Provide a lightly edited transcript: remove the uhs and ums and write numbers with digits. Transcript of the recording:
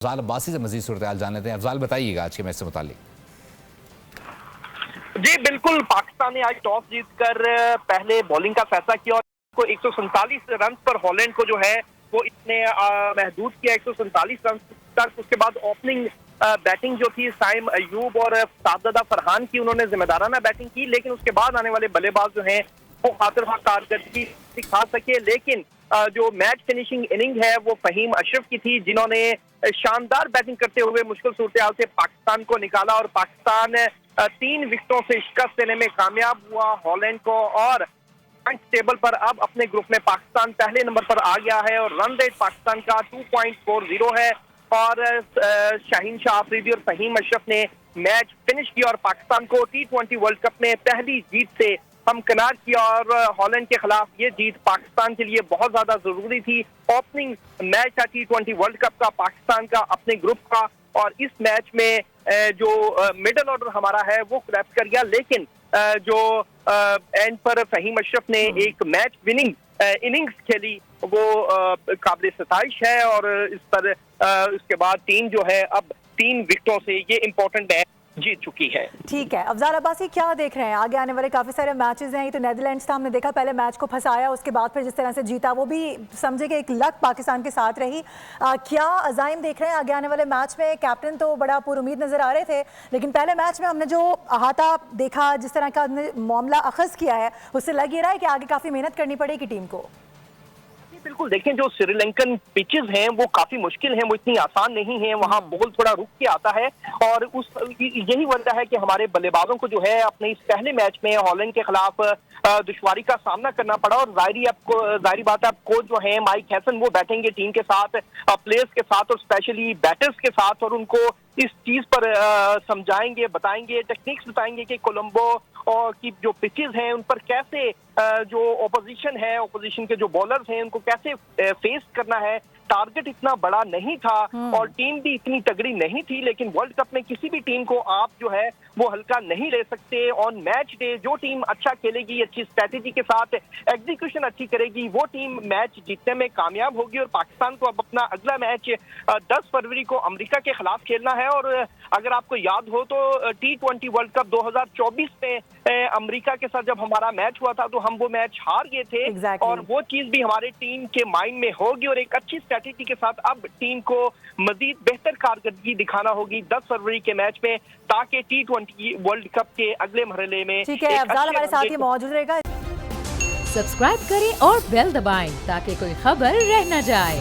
अफजाल अब्बासी से मजीद सूरत हाल जान लेते हैं। अफजाल, बताइएगा आज के मैच से मुतालिक। जी बिल्कुल, पाकिस्तान ने आज टॉस जीतकर पहले बॉलिंग का फैसला किया और को 147 रन पर हॉलैंड को जो है वो इसने महदूद किया 147 रन तक। उसके बाद ओपनिंग बैटिंग जो थी साइम अयूब और साददा फरहान की, उन्होंने जिम्मेदाराना बैटिंग की, लेकिन उसके बाद आने वाले बल्लेबाज जो हैं वो खातिर कारकर्दगी दिखा सके। लेकिन जो मैच फिनिशिंग इनिंग है वो फहीम अशरफ की थी, जिन्होंने शानदार बैटिंग करते हुए मुश्किल सूरत से पाकिस्तान को निकाला और पाकिस्तान 3 विकेटों से शिकस्त देने में कामयाब हुआ हॉलैंड को। और पॉइंट टेबल पर अब अपने ग्रुप में पाकिस्तान पहले नंबर पर आ गया है और रन रेट पाकिस्तान का 2.40 है। और शाहीन शाह अफरीदी और फहीम अशरफ ने मैच फिनिश किया और पाकिस्तान को T20 वर्ल्ड कप में पहली जीत से हमकिनार किया। और हॉलैंड के खिलाफ ये जीत पाकिस्तान के लिए बहुत ज्यादा जरूरी थी। ओपनिंग मैच था T20 वर्ल्ड कप का पाकिस्तान का अपने ग्रुप का, और इस मैच में जो मिडल ऑर्डर हमारा है वो क्रैप्ट कर गया, लेकिन जो एंड पर फहीम अशरफ ने एक मैच विनिंग इनिंग्स खेली वो काबिल सताइश है। और इस पर उसके बाद टीम जो है अब 3 विकेटों से ये इंपॉर्टेंट मैच जीत चुकी है। ठीक है, अफजाल अब्बासी क्या देख रहे हैं आगे आने वाले काफी सारे मैचेस हैं। ये तो नेदरलैंड्स था, हमने देखा पहले मैच को फंसाया, उसके बाद फिर जिस तरह से जीता वो भी समझे कि एक लक पाकिस्तान के साथ रही। क्या अजाइम देख रहे हैं आगे आने वाले मैच में? कैप्टन तो बड़ा पुरुमीद नजर आ रहे थे, लेकिन पहले मैच में हमने जो अहाता देखा, जिस तरह का मामला अखज़ किया है, उससे लग ये रहा है कि आगे काफी मेहनत करनी पड़ेगी टीम को। बिल्कुल, देखें जो श्रीलंकन पिचेस हैं वो काफी मुश्किल हैं, वो इतनी आसान नहीं है, वहाँ बॉल थोड़ा रुक के आता है। और उस यही वजह है कि हमारे बल्लेबाजों को जो है अपने इस पहले मैच में हॉलैंड के खिलाफ दुश्वारी का सामना करना पड़ा। और जाहिर बात है, अब कोच जो है माइक हैसन वो बैठेंगे टीम के साथ, प्लेयर्स के साथ और स्पेशली बैटर्स के साथ, और उनको इस चीज पर समझाएंगे, बताएंगे, टेक्निक्स बताएंगे कि कोलंबो और की जो पिचेस हैं उन पर कैसे जो ओपोजिशन है, ओपोजिशन के जो बॉलर्स हैं उनको कैसे फेस करना है। टारगेट इतना बड़ा नहीं था और टीम भी इतनी तगड़ी नहीं थी, लेकिन वर्ल्ड कप में किसी भी टीम को आप जो है वो हल्का नहीं ले सकते। ऑन मैच डे जो टीम अच्छा खेलेगी, अच्छी स्ट्रेटेजी के साथ एग्जीक्यूशन अच्छी करेगी, वो टीम मैच जीतने में कामयाब होगी। और पाकिस्तान को अब अपना अगला मैच 10 फरवरी को अमेरिका के खिलाफ खेलना है। और अगर आपको याद हो तो T20 वर्ल्ड कप 2024 में अमेरिका के साथ जब हमारा मैच हुआ था तो हम वो मैच हार गए थे। और वो चीज भी हमारे टीम के माइंड में होगी और एक अच्छी स्ट्रेटेजी के साथ अब टीम को मजीद बेहतर कारकर्दगी दिखाना होगी 10 फरवरी के मैच में, ताकि T20 वर्ल्ड कप के अगले मरहले में। ठीक है, अफजाल हमारे साथ ही मौजूद रहेगा। सब्सक्राइब करें और बेल दबाएं ताकि कोई खबर रह न जाए।